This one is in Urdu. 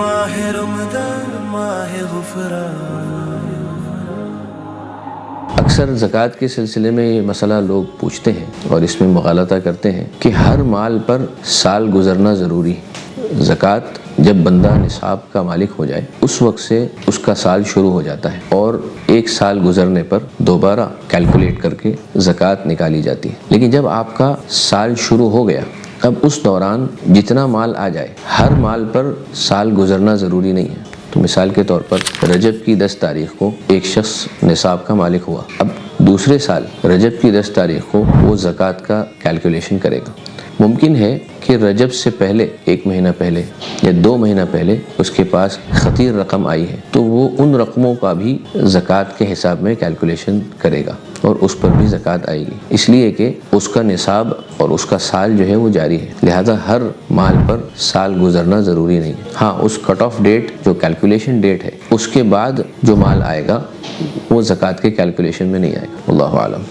ماہ رمضان ماہ غفران۔ اکثر زکوٰۃ کے سلسلے میں یہ مسئلہ لوگ پوچھتے ہیں اور اس میں مغالطہ کرتے ہیں کہ ہر مال پر سال گزرنا ضروری ہے۔ زکوٰۃ جب بندہ نصاب کا مالک ہو جائے اس وقت سے اس کا سال شروع ہو جاتا ہے اور ایک سال گزرنے پر دوبارہ کیلکولیٹ کر کے زکوٰۃ نکالی جاتی ہے۔ لیکن جب آپ کا سال شروع ہو گیا اب اس دوران جتنا مال آ جائے ہر مال پر سال گزرنا ضروری نہیں ہے۔ تو مثال کے طور پر رجب کی 10 تاریخ کو ایک شخص نصاب کا مالک ہوا، اب دوسرے سال رجب کی 10 تاریخ کو وہ زکوٰۃ کا کیلکولیشن کرے گا۔ ممکن ہے کہ رجب سے پہلے 1 مہینہ پہلے یا 2 مہینہ پہلے اس کے پاس خطیر رقم آئی ہے تو وہ ان رقموں کا بھی زکوٰۃ کے حساب میں کیلکولیشن کرے گا اور اس پر بھی زکوٰۃ آئے گی، اس لیے کہ اس کا نصاب اور اس کا سال جو ہے وہ جاری ہے، لہذا ہر مال پر سال گزرنا ضروری نہیں ہے۔ ہاں اس کٹ آف ڈیٹ جو کیلکولیشن ڈیٹ ہے اس کے بعد جو مال آئے گا وہ زکوٰۃ کے کیلکولیشن میں نہیں آئے گا۔ اللہ عالم۔